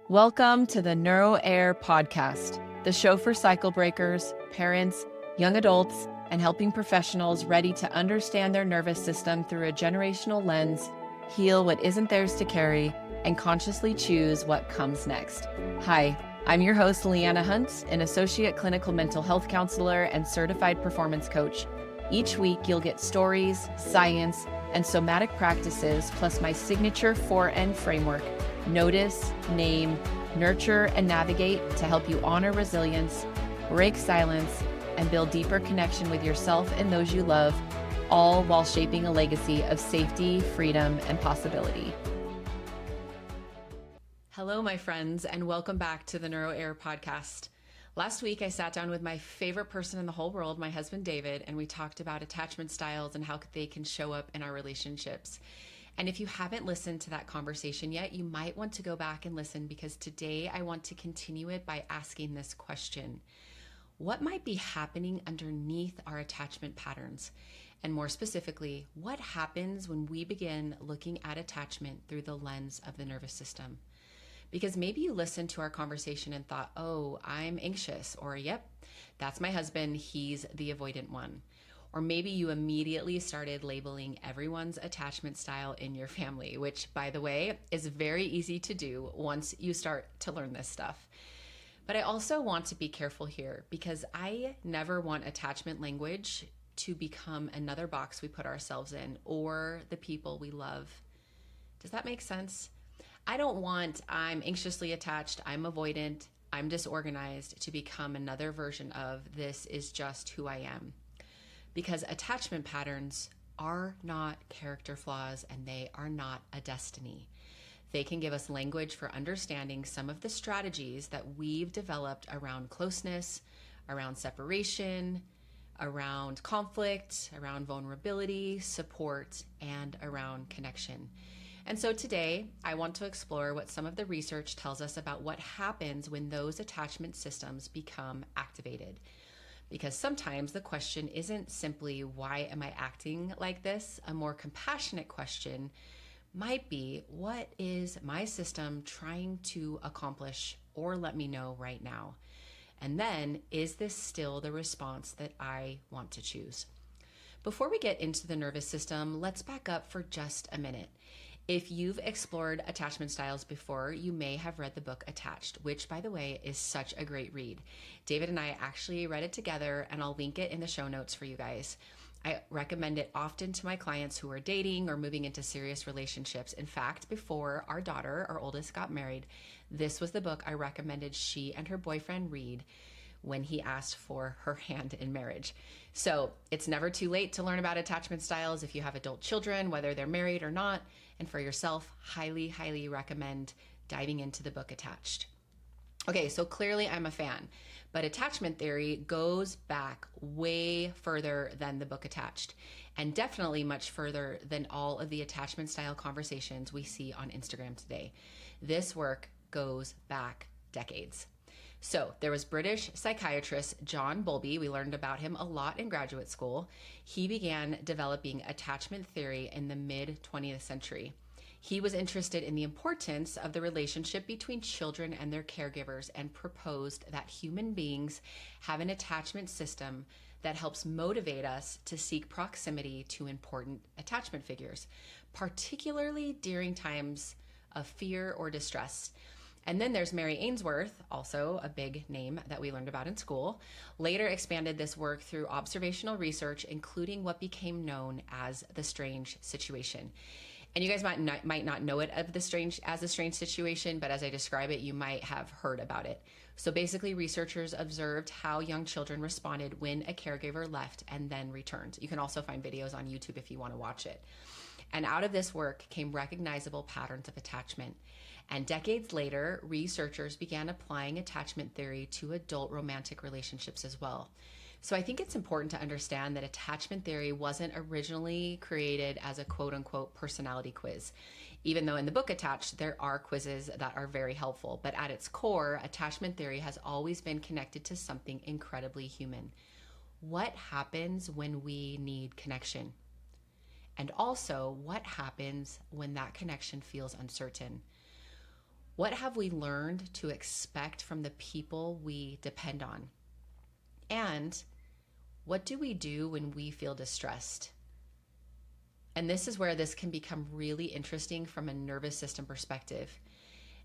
Welcome to the NeuroHeir Podcast, the show for cycle breakers, parents, young adults, and helping professionals ready to understand their nervous system through a generational lens, heal what isn't theirs to carry, and consciously choose what comes next. Hi, I'm your host, Leanna Hunt, an associate clinical mental health counselor and certified performance coach. Each week, you'll get stories, science, and somatic practices, plus my signature 4N framework: notice, name, nurture, and navigate, to help you honor resilience, break silence, and build deeper connection with yourself and those you love, all while shaping a legacy of safety, freedom, and possibility. Hello, my friends, and welcome back to the NeuroHeir Podcast. Last week, I sat down with my favorite person in the whole world, my husband, David, and we talked about attachment styles and how they can show up in our relationships. And if you haven't listened to that conversation yet, you might want to go back and listen, because today I want to continue it by asking this question: what might be happening underneath our attachment patterns? And more specifically, what happens when we begin looking at attachment through the lens of the nervous system? Because maybe you listened to our conversation and thought, oh, I'm anxious, or yep, that's my husband, he's the avoidant one. Or maybe you immediately started labeling everyone's attachment style in your family, which, by the way, is very easy to do once you start to learn this stuff. But I also want to be careful here, because I never want attachment language to become another box we put ourselves in or the people we love. Does that make sense? I don't want I'm anxiously attached, I'm avoidant, I'm disorganized to become another version of this is just who I am. Because attachment patterns are not character flaws, and they are not a destiny. They can give us language for understanding some of the strategies that we've developed around closeness, around separation, around conflict, around vulnerability, support, and around connection. And so today, I want to explore what some of the research tells us about what happens when those attachment systems become activated. Because sometimes the question isn't simply, why am I acting like this? A more compassionate question might be, what is my system trying to accomplish or let me know right now? And then, is this still the response that I want to choose? Before we get into the nervous system, let's back up for just a minute. If you've explored attachment styles before, you may have read the book Attached, which, by the way, is such a great read. David and I actually read it together, and I'll link it in the show notes for you guys. I recommend it often to my clients who are dating or moving into serious relationships. In fact, before our daughter, our oldest, got married, this was the book I recommended she and her boyfriend read when he asked for her hand in marriage. So it's never too late to learn about attachment styles if you have adult children, whether they're married or not. And for yourself, highly, highly recommend diving into the book Attached. Okay, so clearly I'm a fan, but attachment theory goes back way further than the book Attached, and definitely much further than all of the attachment style conversations we see on Instagram today. This work goes back decades. So there was British psychiatrist John Bowlby. We learned about him a lot in graduate school. He began developing attachment theory in the mid-20th century. He was interested in the importance of the relationship between children and their caregivers, and proposed that human beings have an attachment system that helps motivate us to seek proximity to important attachment figures, particularly during times of fear or distress. And then there's Mary Ainsworth, also a big name that we learned about in school, later expanded this work through observational research, including what became known as the strange situation. And you guys might not know it as the strange situation, but as I describe it, you might have heard about it. So basically, researchers observed how young children responded when a caregiver left and then returned. You can also find videos on YouTube if you want to watch it. And out of this work came recognizable patterns of attachment. And decades later, researchers began applying attachment theory to adult romantic relationships as well. So I think it's important to understand that attachment theory wasn't originally created as a quote-unquote personality quiz, even though in the book Attached, there are quizzes that are very helpful. But at its core, attachment theory has always been connected to something incredibly human. What happens when we need connection? And also, what happens when that connection feels uncertain? What have we learned to expect from the people we depend on? And what do we do when we feel distressed? And this is where this can become really interesting from a nervous system perspective.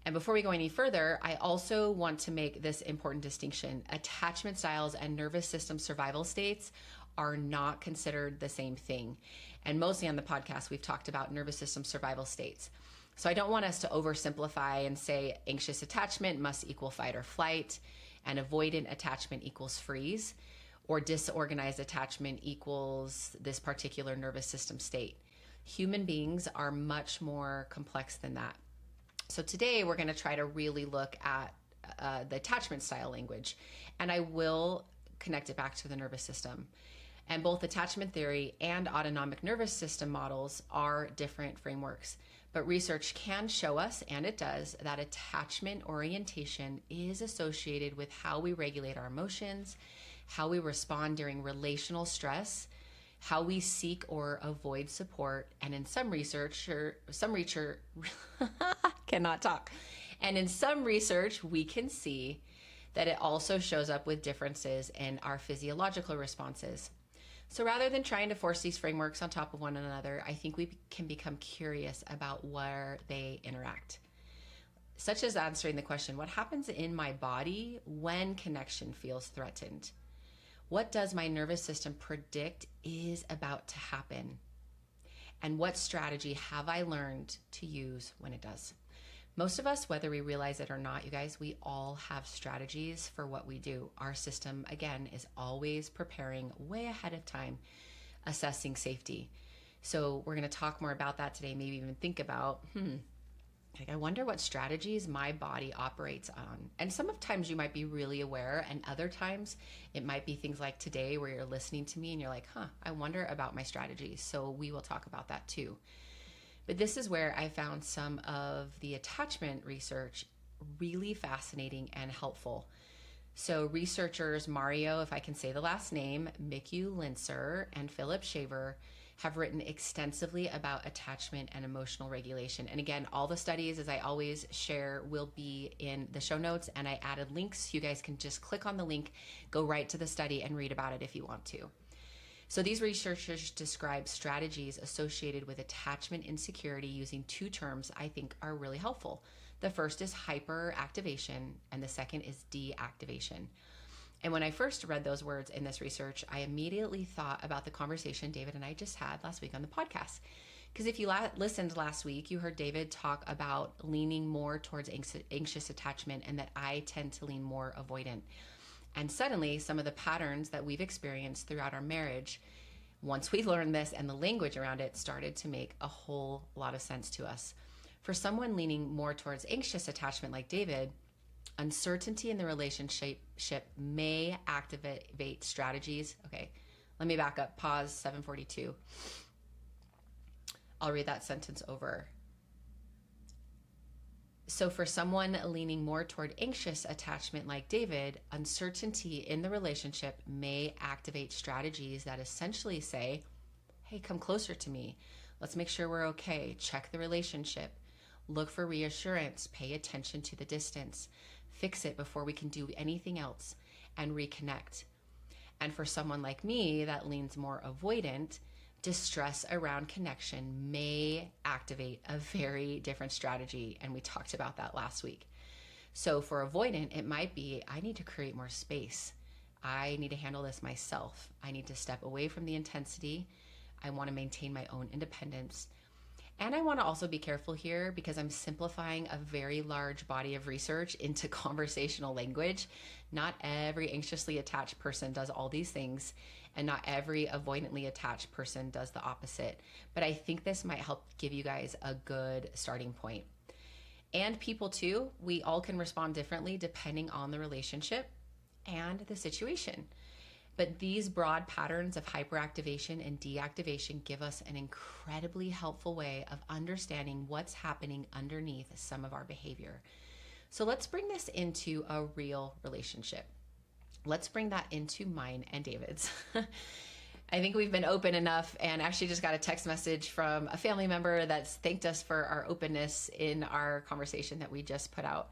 And before we go any further, I also want to make this important distinction. Attachment styles and nervous system survival states are not considered the same thing. And mostly on the podcast, we've talked about nervous system survival states. So I don't want us to oversimplify and say anxious attachment must equal fight or flight, and avoidant attachment equals freeze, or disorganized attachment equals this particular nervous system state. Human beings are much more complex than that. So today we're going to try to really look at the attachment style language, and I will connect it back to the nervous system. And both attachment theory and autonomic nervous system models are different frameworks. But research can show us, and it does, that attachment orientation is associated with how we regulate our emotions, how we respond during relational stress, how we seek or avoid support, and in some research, cannot talk. And in some research, we can see that it also shows up with differences in our physiological responses. So rather than trying to force these frameworks on top of one another, I think we can become curious about where they interact. Such as answering the question, what happens in my body when connection feels threatened? What does my nervous system predict is about to happen? And what strategy have I learned to use when it does? Most of us, whether we realize it or not, you guys, we all have strategies for what we do. Our system, again, is always preparing way ahead of time, assessing safety. So we're going to talk more about that today, maybe even think about, I wonder what strategies my body operates on. And sometimes you might be really aware, and other times it might be things like today where you're listening to me and you're like, I wonder about my strategies. So we will talk about that too. But this is where I found some of the attachment research really fascinating and helpful. So researchers Mario, if I can say the last name, Miku Linser, and Philip Shaver have written extensively about attachment and emotional regulation. And again, all the studies, as I always share, will be in the show notes, and I added links. You guys can just click on the link, go right to the study, and read about it if you want to. So these researchers describe strategies associated with attachment insecurity using two terms I think are really helpful. The first is hyperactivation, and the second is deactivation. And when I first read those words in this research, I immediately thought about the conversation David and I just had last week on the podcast. Because if you listened last week, you heard David talk about leaning more towards anxious attachment, and that I tend to lean more avoidant. And suddenly, some of the patterns that we've experienced throughout our marriage, once we learned this and the language around it, started to make a whole lot of sense to us. For someone leaning more towards anxious attachment like David, uncertainty in the relationship may activate strategies. Okay, let me back up. Pause, 742. I'll read that sentence over. So for someone leaning more toward anxious attachment like David, uncertainty in the relationship may activate strategies that essentially say, hey, come closer to me. Let's make sure we're okay. Check the relationship. Look for reassurance. Pay attention to the distance. Fix it before we can do anything else, and reconnect. And for someone like me that leans more avoidant, distress around connection may activate a very different strategy, and we talked about that last week. So for avoidant, it might be, I need to create more space. I need to handle this myself. I need to step away from the intensity. I want to maintain my own independence. And I want to also be careful here because I'm simplifying a very large body of research into conversational language. Not every anxiously attached person does all these things, and not every avoidantly attached person does the opposite. But I think this might help give you guys a good starting point. And people too, we all can respond differently depending on the relationship and the situation. But these broad patterns of hyperactivation and deactivation give us an incredibly helpful way of understanding what's happening underneath some of our behavior. So let's bring this into a real relationship. Let's bring that into mine and David's. I think we've been open enough, and actually just got a text message from a family member that's thanked us for our openness in our conversation that we just put out.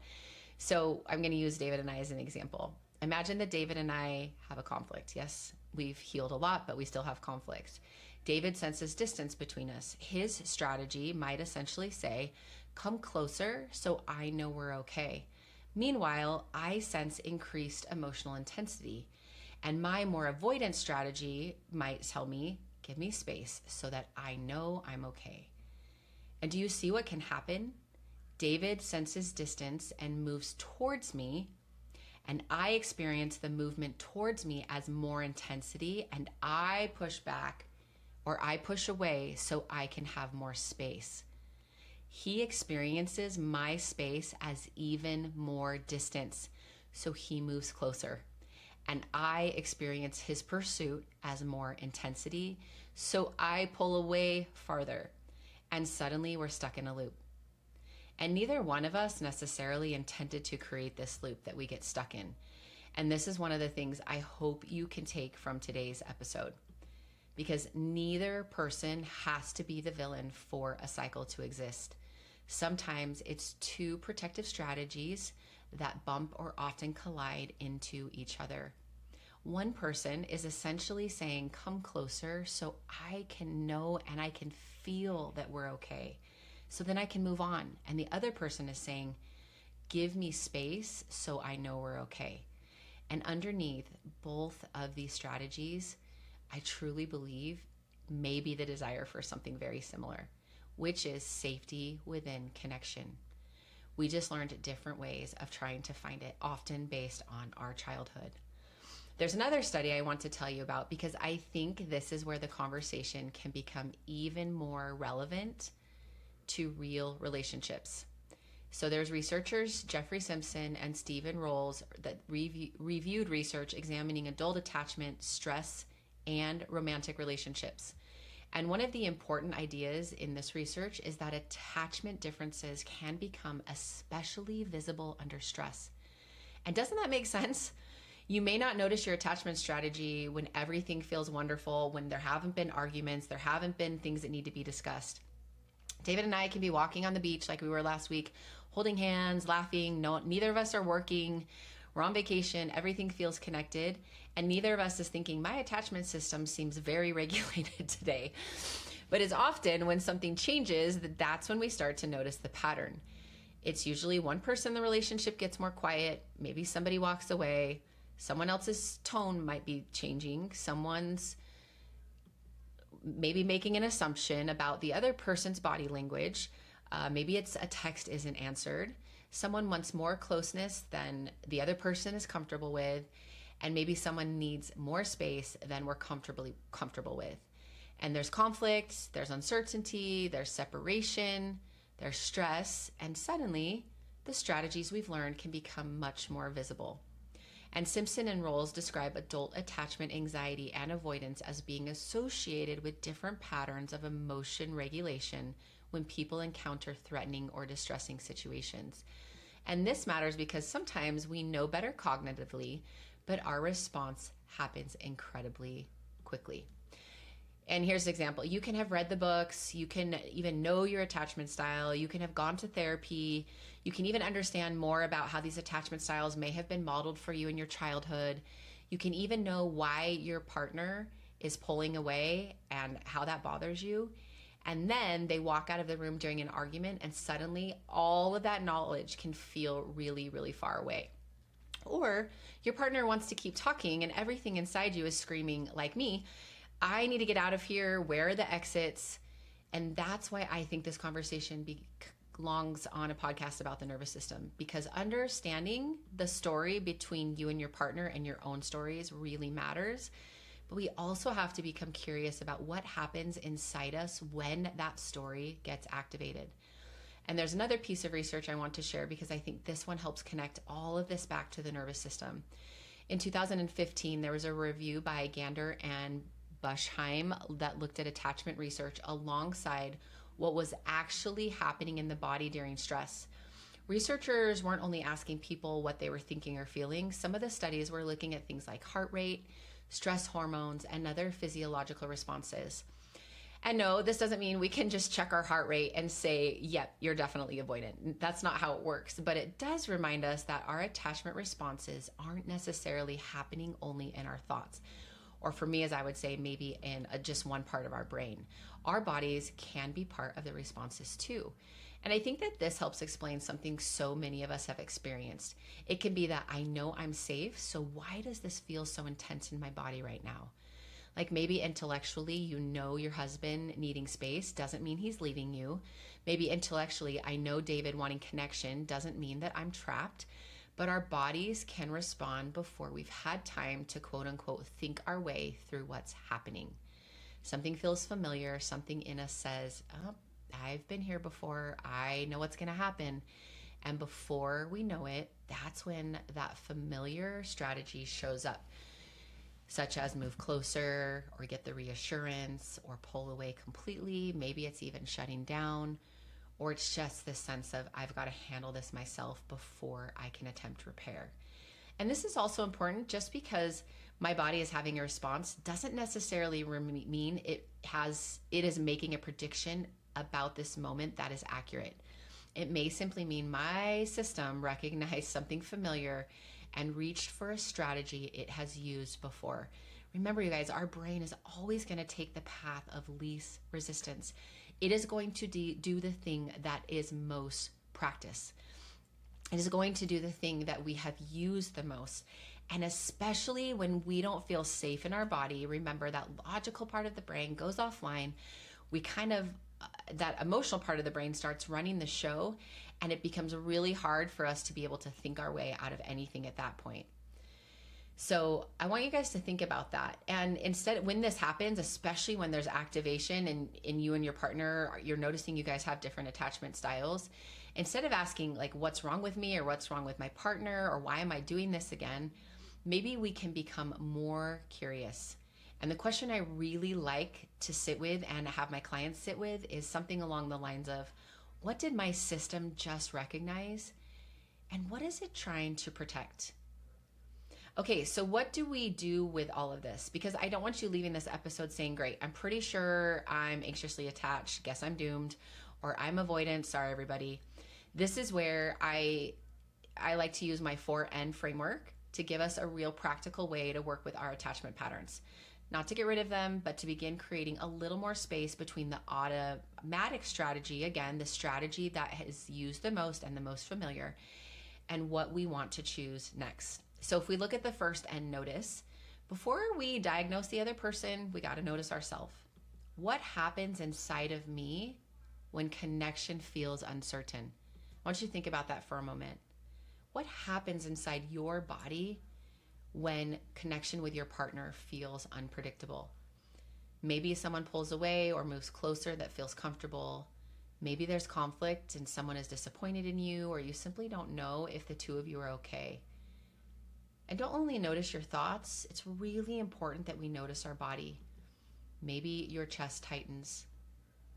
So I'm going to use David and I as an example. Imagine that David and I have a conflict. Yes, we've healed a lot, but we still have conflict. David senses distance between us. His strategy might essentially say, come closer so I know we're okay. Meanwhile, I sense increased emotional intensity. And my more avoidant strategy might tell me, give me space so that I know I'm okay. And do you see what can happen? David senses distance and moves towards me, and I experience the movement towards me as more intensity, and I push back or I push away so I can have more space. He experiences my space as even more distance, so he moves closer. And I experience his pursuit as more intensity, so I pull away farther. And suddenly we're stuck in a loop. And neither one of us necessarily intended to create this loop that we get stuck in. And this is one of the things I hope you can take from today's episode, because neither person has to be the villain for a cycle to exist. Sometimes it's two protective strategies that bump or often collide into each other. One person is essentially saying, come closer so I can know and I can feel that we're okay. So then I can move on. And the other person is saying, give me space so I know we're okay. And underneath both of these strategies, I truly believe may be the desire for something very similar, which is safety within connection. We just learned different ways of trying to find it, often based on our childhood. There's another study I want to tell you about because I think this is where the conversation can become even more relevant to real relationships. So there's researchers, Jeffrey Simpson and Stephen Rolls, that reviewed research examining adult attachment, stress, and romantic relationships. And one of the important ideas in this research is that attachment differences can become especially visible under stress. And doesn't that make sense? You may not notice your attachment strategy when everything feels wonderful, when there haven't been arguments, there haven't been things that need to be discussed. David and I can be walking on the beach like we were last week, holding hands, laughing. No, neither of us are working. We're on vacation. Everything feels connected. And neither of us is thinking, my attachment system seems very regulated today. But it's often when something changes that's when we start to notice the pattern. It's usually one person in the relationship gets more quiet. Maybe somebody walks away. Someone else's tone might be changing. Someone's maybe making an assumption about the other person's body language. Maybe it's a text isn't answered. Someone wants more closeness than the other person is comfortable with. And maybe someone needs more space than we're comfortable with. And there's conflict, there's uncertainty, there's separation, there's stress, and suddenly the strategies we've learned can become much more visible. And Simpson and Rolls describe adult attachment anxiety and avoidance as being associated with different patterns of emotion regulation when people encounter threatening or distressing situations. And this matters because sometimes we know better cognitively, but our response happens incredibly quickly. And here's an example. You can have read the books. You can even know your attachment style. You can have gone to therapy. You can even understand more about how these attachment styles may have been modeled for you in your childhood. You can even know why your partner is pulling away and how that bothers you. And then they walk out of the room during an argument, and suddenly all of that knowledge can feel really, really far away. Or your partner wants to keep talking and everything inside you is screaming, like me, I need to get out of here. Where are the exits? And that's why I think this conversation belongs on a podcast about the nervous system, because understanding the story between you and your partner and your own stories really matters. But we also have to become curious about what happens inside us when that story gets activated. And there's another piece of research I want to share because I think this one helps connect all of this back to the nervous system. In 2015, there was a review by Gander and Bushheim that looked at attachment research alongside what was actually happening in the body during stress. Researchers weren't only asking people what they were thinking or feeling. Some of the studies were looking at things like heart rate, stress hormones, and other physiological responses. And no, this doesn't mean we can just check our heart rate and say, yep, you're definitely avoidant. That's not how it works. But it does remind us that our attachment responses aren't necessarily happening only in our thoughts. Or for me, as I would say, maybe in just one part of our brain. Our bodies can be part of the responses too. And I think that this helps explain something so many of us have experienced. It can be that I know I'm safe, so why does this feel so intense in my body right now? Like maybe intellectually, you know your husband needing space doesn't mean he's leaving you. Maybe intellectually, I know David wanting connection doesn't mean that I'm trapped. But our bodies can respond before we've had time to quote unquote think our way through what's happening. Something feels familiar, something in us says, oh, I've been here before, I know what's going to happen. And before we know it, that's when that familiar strategy shows up, such as move closer or get the reassurance or pull away completely. Maybe it's even shutting down, or it's just this sense of I've got to handle this myself before I can attempt repair. And this is also important. Just because my body is having a response doesn't necessarily mean it is making a prediction about this moment that is accurate. It may simply mean my system recognized something familiar and reached for a strategy it has used before. Remember, you guys, our brain is always going to take the path of least resistance. It is going to do the thing that is most practice. It is going to do the thing that we have used the most. And especially when we don't feel safe in our body, remember that logical part of the brain goes offline. We that emotional part of the brain starts running the show, and it becomes really hard for us to be able to think our way out of anything at that point. So I want you guys to think about that. And instead, when this happens, especially when there's activation and in you and your partner, you're noticing you guys have different attachment styles, instead of asking like, what's wrong with me or what's wrong with my partner or why am I doing this again, maybe we can become more curious. And the question I really like to sit with and have my clients sit with is something along the lines of, what did my system just recognize? And what is it trying to protect? Okay, so what do we do with all of this? Because I don't want you leaving this episode saying, great, I'm pretty sure I'm anxiously attached, guess I'm doomed, or I'm avoidant, sorry everybody. This is where I like to use my 4N framework to give us a real practical way to work with our attachment patterns. Not to get rid of them, but to begin creating a little more space between the automatic strategy, again, the strategy that is used the most and the most familiar, and what we want to choose next. So if we look at the first N, notice, before we diagnose the other person, we got to notice ourselves. What happens inside of me when connection feels uncertain? I want you to think about that for a moment. What happens inside your body when connection with your partner feels unpredictable? Maybe someone pulls away or moves closer that feels comfortable. Maybe there's conflict and someone is disappointed in you, or you simply don't know if the two of you are okay. And don't only notice your thoughts, it's really important that we notice our body. Maybe your chest tightens.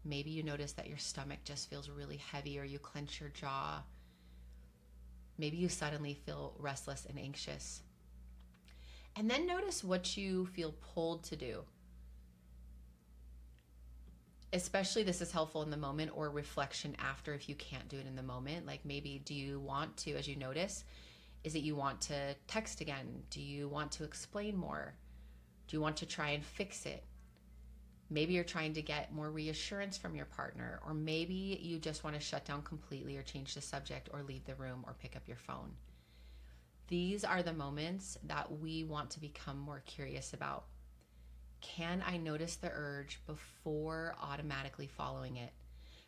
Maybe you notice that your stomach just feels really heavy, or you clench your jaw. Maybe you suddenly feel restless and anxious. And then notice what you feel pulled to do. Especially this is helpful in the moment, or reflection after if you can't do it in the moment. Like maybe do you want to, as you notice, is it you want to text again? Do you want to explain more? Do you want to try and fix it? Maybe you're trying to get more reassurance from your partner, or maybe you just want to shut down completely or change the subject or leave the room or pick up your phone. These are the moments that we want to become more curious about. Can I notice the urge before automatically following it?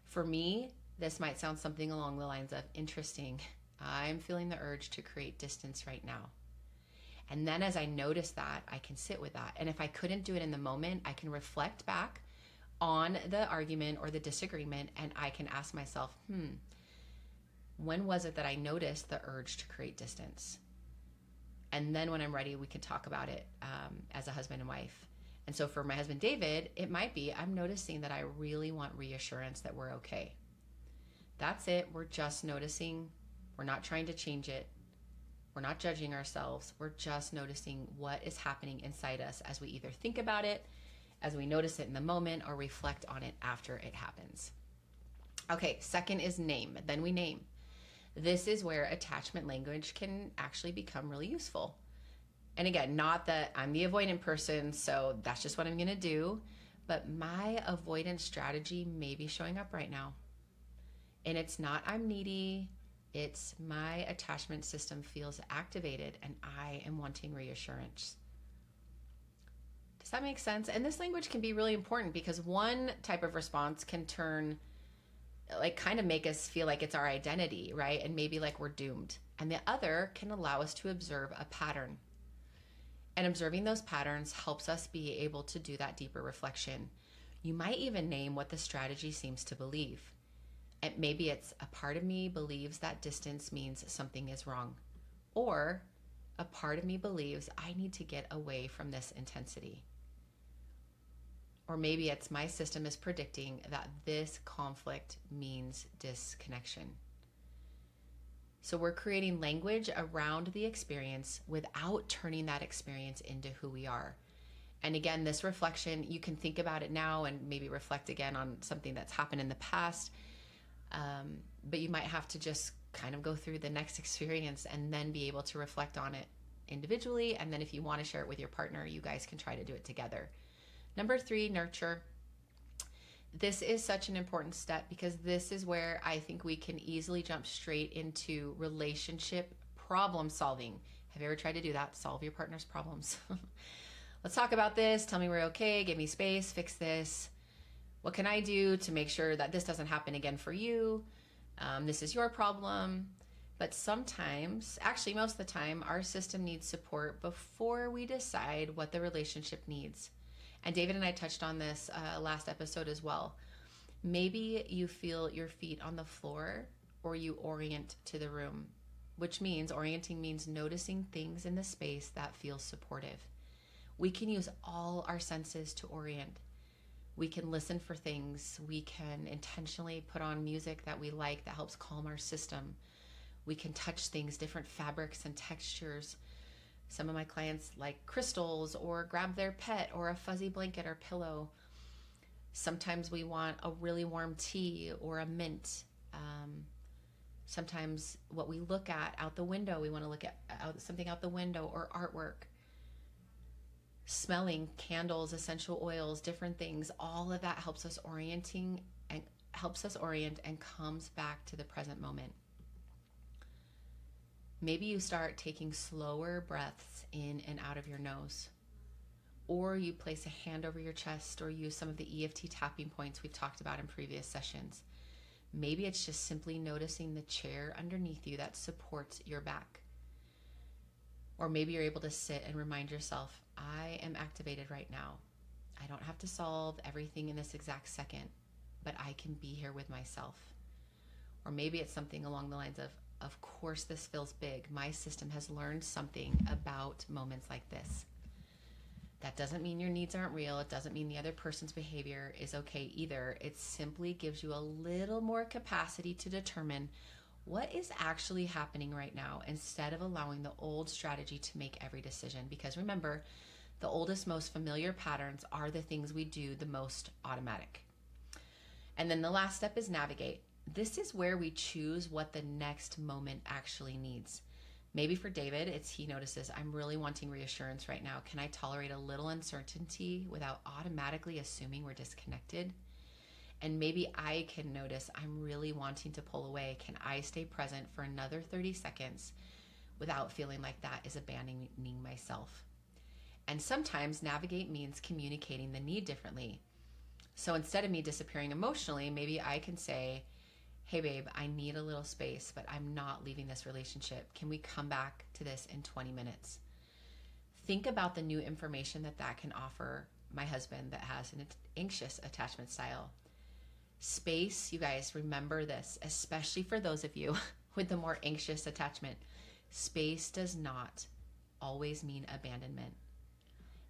For me, this might sound something along the lines of, interesting, I'm feeling the urge to create distance right now. And then as I notice that, I can sit with that. And if I couldn't do it in the moment, I can reflect back on the argument or the disagreement, and I can ask myself, when was it that I noticed the urge to create distance? And then when I'm ready, we can talk about it as a husband and wife. And so for my husband, David, it might be, I'm noticing that I really want reassurance that we're okay. That's it. We're just noticing. We're not trying to change it. We're not judging ourselves. We're just noticing what is happening inside us as we either think about it, as we notice it in the moment, or reflect on it after it happens. Okay, second is name. Then we name. This is where attachment language can actually become really useful. And again, not that I'm the avoidant person, so that's just what I'm going to do, but my avoidance strategy may be showing up right now. And it's not I'm needy, it's my attachment system feels activated and I am wanting reassurance. Does that make sense? And this language can be really important because one type of response can turn, like, kind of make us feel like it's our identity, right? And maybe like we're doomed. And the other can allow us to observe a pattern. And observing those patterns helps us be able to do that deeper reflection. You might even name what the strategy seems to believe. And maybe it's a part of me believes that distance means something is wrong. Or a part of me believes I need to get away from this intensity. Or maybe it's my system is predicting that this conflict means disconnection. So we're creating language around the experience without turning that experience into who we are. And again, this reflection, you can think about it now and maybe reflect again on something that's happened in the past. But you might have to just kind of go through the next experience and then be able to reflect on it individually. And then if you want to share it with your partner, you guys can try to do it together. Number 3, nurture. This is such an important step because this is where I think we can easily jump straight into relationship problem solving. Have you ever tried to do that? Solve your partner's problems. Let's talk about this. Tell me we're okay. Give me space. Fix this. What can I do to make sure that this doesn't happen again for you? This is your problem. But sometimes, actually most of the time, our system needs support before we decide what the relationship needs. And David and I touched on this last episode as well. Maybe you feel your feet on the floor or you orient to the room, which means orienting means noticing things in the space that feel supportive. We can use all our senses to orient. We can listen for things. We can intentionally put on music that we like that helps calm our system. We can touch things, different fabrics and textures. Some of my clients like crystals or grab their pet or a fuzzy blanket or pillow. Sometimes we want a really warm tea or a mint. Sometimes what we look at out the window, we want to look at something out the window or artwork. Smelling candles, essential oils, different things, all of that helps us orient and comes back to the present moment. Maybe you start taking slower breaths in and out of your nose, or you place a hand over your chest or use some of the EFT tapping points we've talked about in previous sessions. Maybe it's just simply noticing the chair underneath you that supports your back. Or maybe you're able to sit and remind yourself, I am activated right now. I don't have to solve everything in this exact second, but I can be here with myself. Or maybe it's something along the lines of course this feels big. My system has learned something about moments like this. That doesn't mean your needs aren't real. It doesn't mean the other person's behavior is okay either. It simply gives you a little more capacity to determine what is actually happening right now instead of allowing the old strategy to make every decision. Because remember, the oldest, most familiar patterns are the things we do the most automatic. And then the last step is navigate. This is where we choose what the next moment actually needs. Maybe for David, he notices, I'm really wanting reassurance right now. Can I tolerate a little uncertainty without automatically assuming we're disconnected? And maybe I can notice, I'm really wanting to pull away. Can I stay present for another 30 seconds without feeling like that is abandoning myself? And sometimes navigate means communicating the need differently. So instead of me disappearing emotionally, maybe I can say, hey babe, I need a little space, but I'm not leaving this relationship. Can we come back to this in 20 minutes? Think about the new information that can offer my husband that has an anxious attachment style. Space, you guys, remember this, especially for those of you with the more anxious attachment. Space does not always mean abandonment.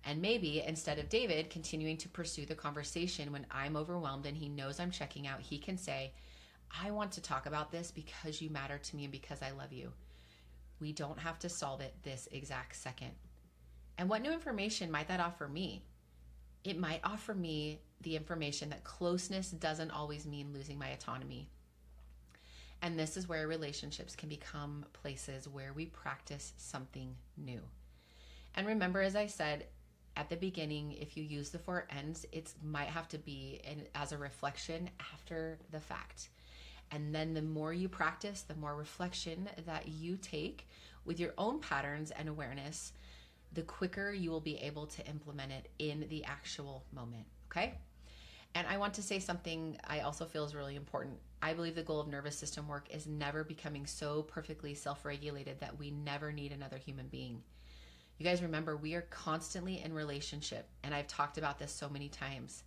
And maybe instead of David continuing to pursue the conversation when I'm overwhelmed and he knows I'm checking out, he can say, I want to talk about this because you matter to me and because I love you. We don't have to solve it this exact second. And what new information might that offer me? It might offer me the information that closeness doesn't always mean losing my autonomy. And this is where relationships can become places where we practice something new. And remember, as I said at the beginning, if you use the 4 N's, it might have to be as a reflection after the fact. And then the more you practice, the more reflection that you take with your own patterns and awareness, the quicker you will be able to implement it in the actual moment, okay? And I want to say something I also feel is really important. I believe the goal of nervous system work is never becoming so perfectly self-regulated that we never need another human being. You guys remember, we are constantly in relationship, and I've talked about this so many times.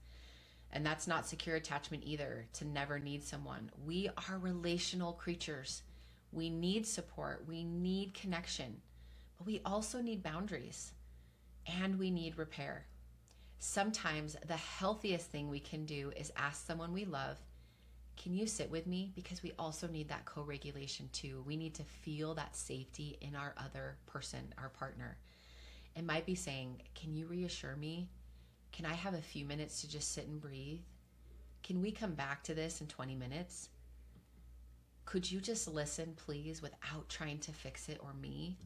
And that's not secure attachment either, to never need someone. We are relational creatures. We need support. We need connection. But we also need boundaries, and we need repair. Sometimes the healthiest thing we can do is ask someone we love, can you sit with me? Because we also need that co-regulation too. We need to feel that safety in our other person, our partner. It might be saying, can you reassure me? Can I have a few minutes to just sit and breathe? Can we come back to this in 20 minutes? Could you just listen, please, without trying to fix it or me?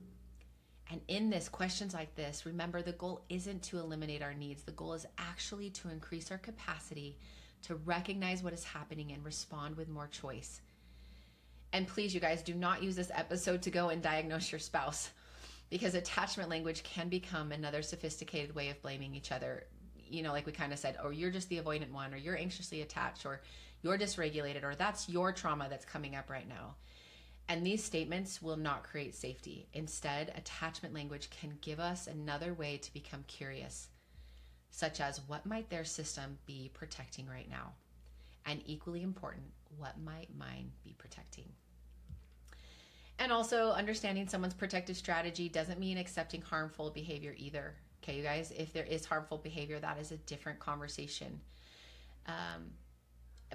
And in this, questions like this, remember, the goal isn't to eliminate our needs. The goal is actually to increase our capacity to recognize what is happening and respond with more choice. And please, you guys, do not use this episode to go and diagnose your spouse, because attachment language can become another sophisticated way of blaming each other. You know, like we kind of said, or you're just the avoidant one, or you're anxiously attached, or you're dysregulated, or that's your trauma that's coming up right now. And these statements will not create safety. Instead, attachment language can give us another way to become curious, such as what might their system be protecting right now? And equally important, what might mine be protecting? And also, understanding someone's protective strategy doesn't mean accepting harmful behavior either. Okay, you guys, if there is harmful behavior, that is a different conversation.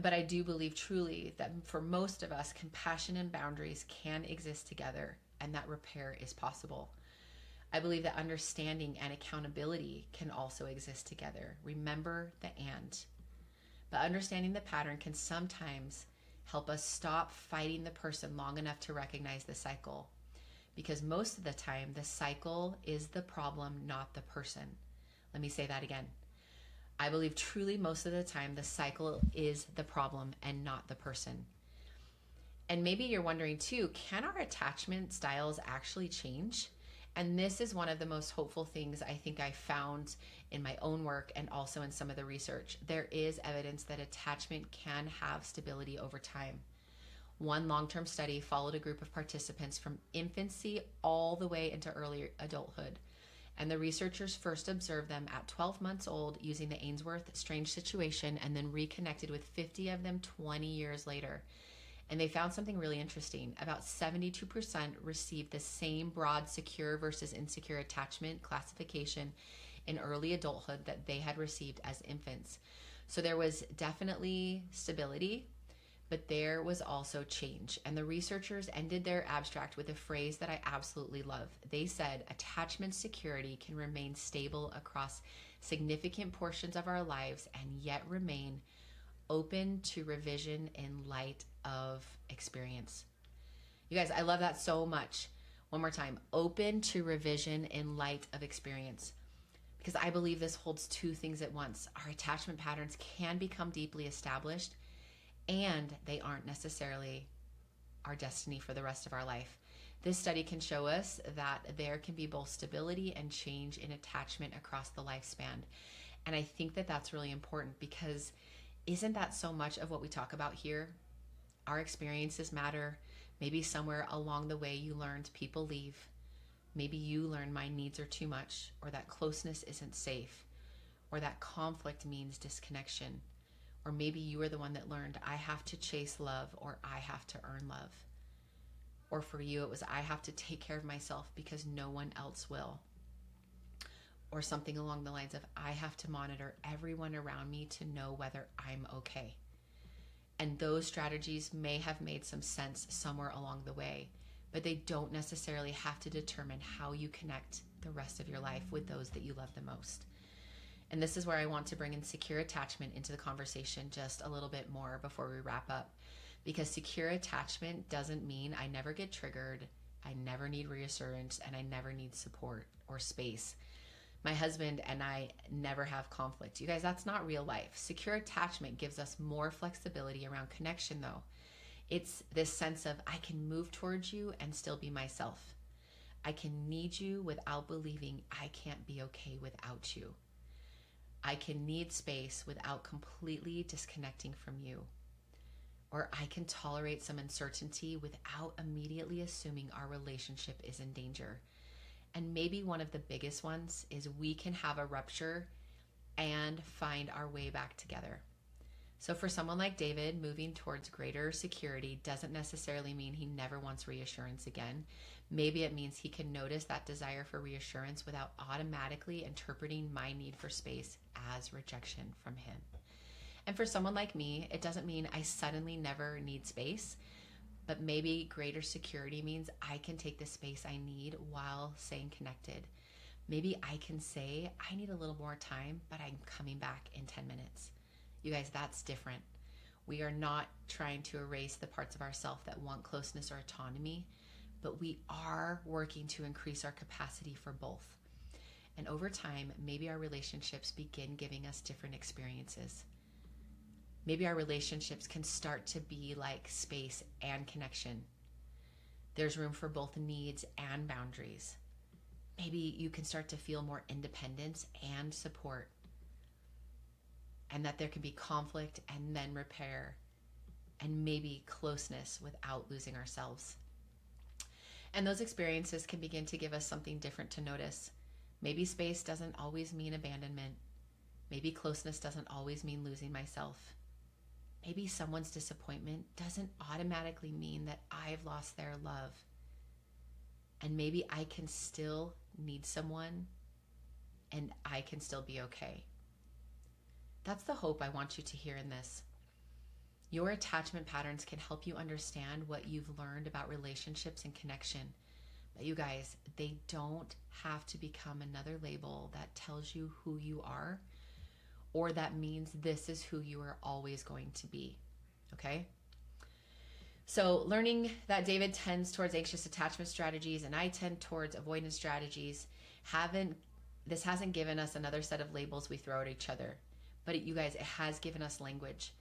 But I do believe truly that for most of us, compassion and boundaries can exist together, and that repair is possible. I believe that understanding and accountability can also exist together. Remember the and. But understanding the pattern can sometimes help us stop fighting the person long enough to recognize the cycle. Because most of the time, the cycle is the problem, not the person. Let me say that again. I believe truly most of the time, the cycle is the problem and not the person. And maybe you're wondering too, can our attachment styles actually change? And this is one of the most hopeful things I think I found in my own work and also in some of the research. There is evidence that attachment can have stability over time. One long-term study followed a group of participants from infancy all the way into early adulthood. And the researchers first observed them at 12 months old using the Ainsworth strange situation, and then reconnected with 50 of them 20 years later. And they found something really interesting. About 72% received the same broad secure versus insecure attachment classification in early adulthood that they had received as infants. So there was definitely stability, but there was also change. And the researchers ended their abstract with a phrase that I absolutely love. They said, attachment security can remain stable across significant portions of our lives and yet remain open to revision in light of experience. You guys, I love that so much. One more time, open to revision in light of experience. Because I believe this holds two things at once. Our attachment patterns can become deeply established, and they aren't necessarily our destiny for the rest of our life. This study can show us that there can be both stability and change in attachment across the lifespan. And I think that that's really important, because isn't that so much of what we talk about here? Our experiences matter. Maybe somewhere along the way you learned people leave. Maybe you learned my needs are too much, or that closeness isn't safe, or that conflict means disconnection. Or maybe you were the one that learned I have to chase love, or I have to earn love. Or for you, it was I have to take care of myself because no one else will. Or something along the lines of I have to monitor everyone around me to know whether I'm okay. And those strategies may have made some sense somewhere along the way, but they don't necessarily have to determine how you connect the rest of your life with those that you love the most. And this is where I want to bring in secure attachment into the conversation just a little bit more before we wrap up. Because secure attachment doesn't mean I never get triggered, I never need reassurance, and I never need support or space. My husband and I never have conflict. You guys, that's not real life. Secure attachment gives us more flexibility around connection, though. It's this sense of I can move towards you and still be myself. I can need you without believing I can't be okay without you. I can need space without completely disconnecting from you. Or I can tolerate some uncertainty without immediately assuming our relationship is in danger. And maybe one of the biggest ones is we can have a rupture and find our way back together. So for someone like David, moving towards greater security doesn't necessarily mean he never wants reassurance again. Maybe it means he can notice that desire for reassurance without automatically interpreting my need for space as rejection from him. And for someone like me, it doesn't mean I suddenly never need space, but maybe greater security means I can take the space I need while staying connected. Maybe I can say, I need a little more time, but I'm coming back in 10 minutes. You guys, that's different. We are not trying to erase the parts of ourselves that want closeness or autonomy, but we are working to increase our capacity for both. And over time, maybe our relationships begin giving us different experiences. Maybe our relationships can start to be like space and connection. There's room for both needs and boundaries. Maybe you can start to feel more independence and support, and that there can be conflict and then repair, and maybe closeness without losing ourselves. And those experiences can begin to give us something different to notice. Maybe space doesn't always mean abandonment. Maybe closeness doesn't always mean losing myself. Maybe someone's disappointment doesn't automatically mean that I've lost their love. And maybe I can still need someone and I can still be okay. That's the hope I want you to hear in this. Your attachment patterns can help you understand what you've learned about relationships and connection. But you guys, they don't have to become another label that tells you who you are, or that means this is who you are always going to be. Okay? So learning that David tends towards anxious attachment strategies and I tend towards avoidance strategies this hasn't given us another set of labels we throw at each other. But you guys, it has given us language.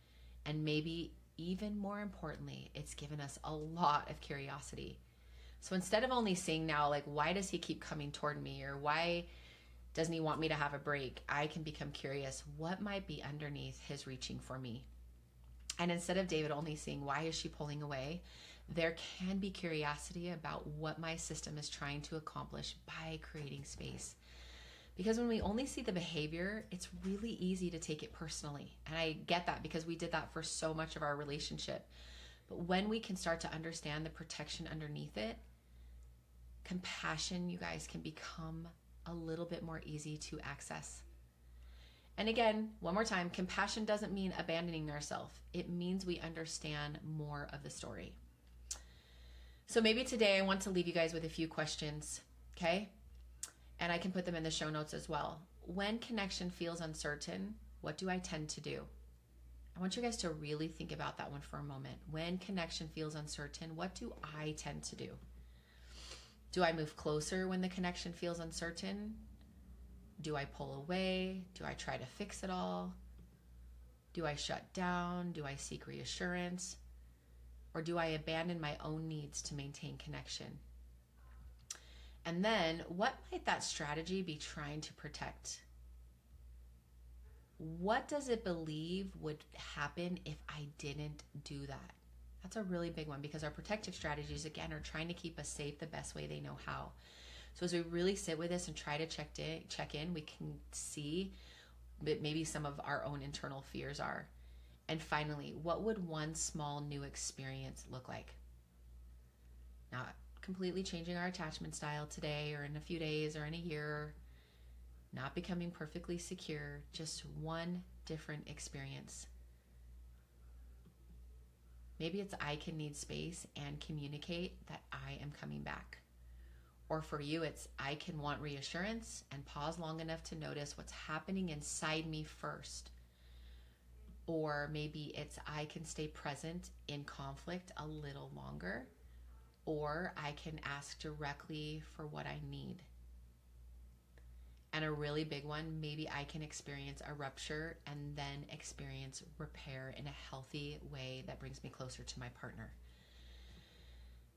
And maybe even more importantly, it's given us a lot of curiosity. So instead of only seeing now, like, why does he keep coming toward me? Or why doesn't he want me to have a break? I can become curious. What might be underneath his reaching for me? And instead of David only seeing, why is she pulling away? There can be curiosity about what my system is trying to accomplish by creating space. Because when we only see the behavior, it's really easy to take it personally. And I get that because we did that for so much of our relationship. But when we can start to understand the protection underneath it, compassion, you guys, can become a little bit more easy to access. And again, one more time, compassion doesn't mean abandoning ourselves. It means we understand more of the story. So maybe today I want to leave you guys with a few questions, okay? And I can put them in the show notes as well. When connection feels uncertain, what do I tend to do? I want you guys to really think about that one for a moment. When connection feels uncertain, what do I tend to do? Do I move closer when the connection feels uncertain? Do I pull away? Do I try to fix it all? Do I shut down? Do I seek reassurance? Or do I abandon my own needs to maintain connection? And then, what might that strategy be trying to protect? What does it believe would happen if I didn't do that? That's a really big one, because our protective strategies, again, are trying to keep us safe the best way they know how. So as we really sit with this and try to check in, we can see that maybe some of our own internal fears are. And finally, what would one small new experience look like? Not completely changing our attachment style today or in a few days or in a year, not becoming perfectly secure, just one different experience. Maybe it's I can need space and communicate that I am coming back. Or for you, it's I can want reassurance and pause long enough to notice what's happening inside me first. Or maybe it's I can stay present in conflict a little longer. Or I can ask directly for what I need. And a really big one, maybe I can experience a rupture and then experience repair in a healthy way that brings me closer to my partner.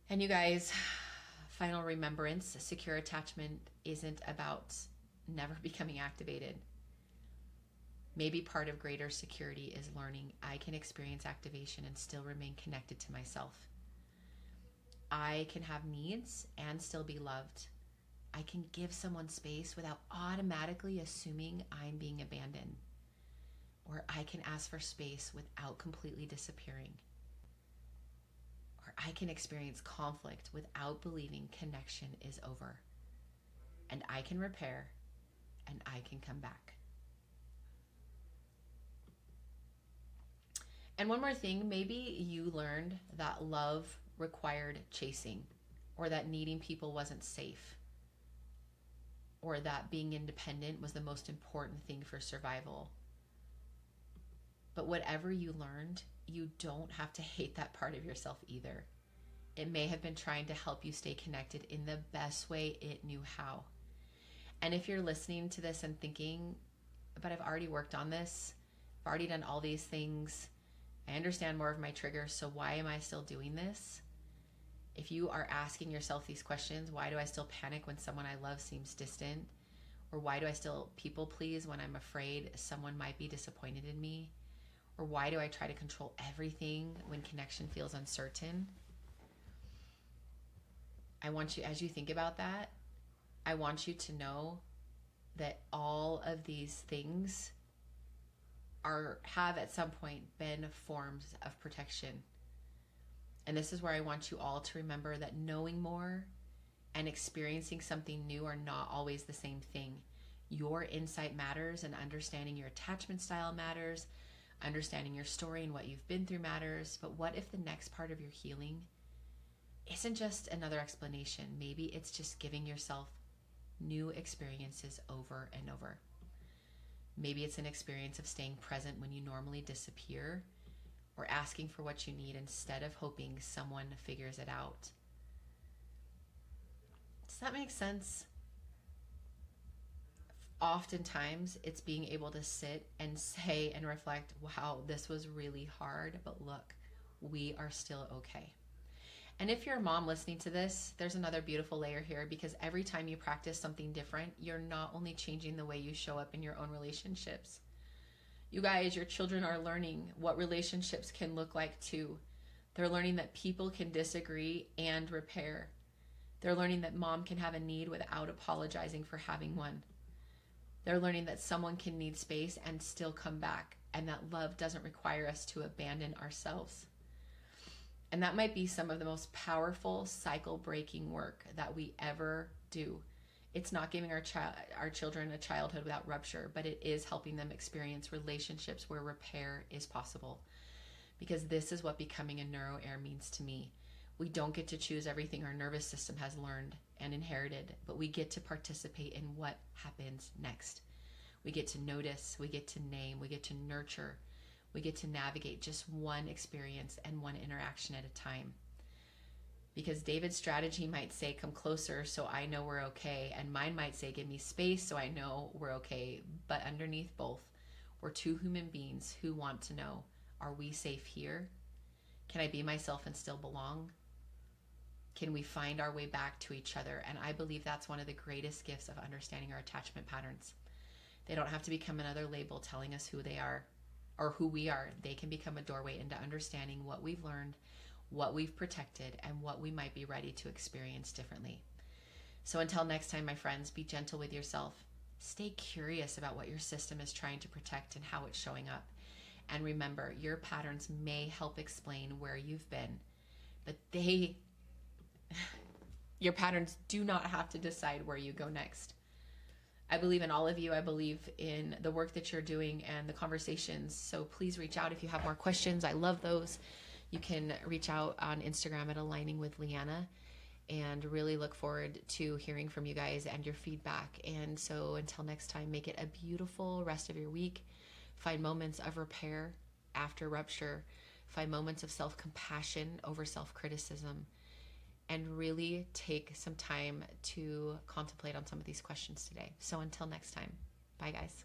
And you guys, final remembrance, secure attachment isn't about never becoming activated. Maybe part of greater security is learning I can experience activation and still remain connected to myself. I can have needs and still be loved. I can give someone space without automatically assuming I'm being abandoned. Or I can ask for space without completely disappearing. Or I can experience conflict without believing connection is over. And I can repair, and I can come back. And one more thing, maybe you learned that love required chasing, or that needing people wasn't safe, or that being independent was the most important thing for survival. But whatever you learned, you don't have to hate that part of yourself either. It may have been trying to help you stay connected in the best way it knew how. And if you're listening to this and thinking, but I've already worked on this, I've already done all these things, I understand more of my triggers, so why am I still doing this? If you are asking yourself these questions, why do I still panic when someone I love seems distant? Or why do I still people please when I'm afraid someone might be disappointed in me? Or why do I try to control everything when connection feels uncertain? I want you, as you think about that, I want you to know that all of these things have at some point been forms of protection. And this is where I want you all to remember that knowing more and experiencing something new are not always the same thing. Your insight matters, and understanding your attachment style matters. Understanding your story and what you've been through matters. But what if the next part of your healing isn't just another explanation? Maybe it's just giving yourself new experiences over and over. Maybe it's an experience of staying present when you normally disappear, or asking for what you need instead of hoping someone figures it out. Does that make sense? Oftentimes, it's being able to sit and say and reflect, wow, this was really hard, but look, we are still okay. And if you're a mom listening to this, there's another beautiful layer here, because every time you practice something different, you're not only changing the way you show up in your own relationships. You guys, your children are learning what relationships can look like too. They're learning that people can disagree and repair. They're learning that mom can have a need without apologizing for having one. They're learning that someone can need space and still come back, and that love doesn't require us to abandon ourselves. And that might be some of the most powerful cycle-breaking work that we ever do. It's not giving our children a childhood without rupture, but it is helping them experience relationships where repair is possible. Because this is what becoming a NeuroHeir means to me. We don't get to choose everything our nervous system has learned and inherited, but we get to participate in what happens next. We get to notice, we get to name, we get to nurture, we get to navigate just one experience and one interaction at a time. Because David's strategy might say, come closer so I know we're okay. And mine might say, give me space so I know we're okay. But underneath both, we're two human beings who want to know, are we safe here? Can I be myself and still belong? Can we find our way back to each other? And I believe that's one of the greatest gifts of understanding our attachment patterns. They don't have to become another label telling us who they are or who we are. They can become a doorway into understanding what we've learned, what we've protected, and what we might be ready to experience differently. So until next time, my friends, be gentle with yourself. Stay curious about what your system is trying to protect and how it's showing up. And remember, your patterns may help explain where you've been, but your patterns do not have to decide where you go next. I believe in all of you. I believe in the work that you're doing and the conversations. So please reach out if you have more questions. I love those. You can reach out on Instagram at Aligning with Leanna, and really look forward to hearing from you guys and your feedback. And so until next time, make it a beautiful rest of your week. Find moments of repair after rupture. Find moments of self-compassion over self-criticism. And really take some time to contemplate on some of these questions today. So until next time, bye guys.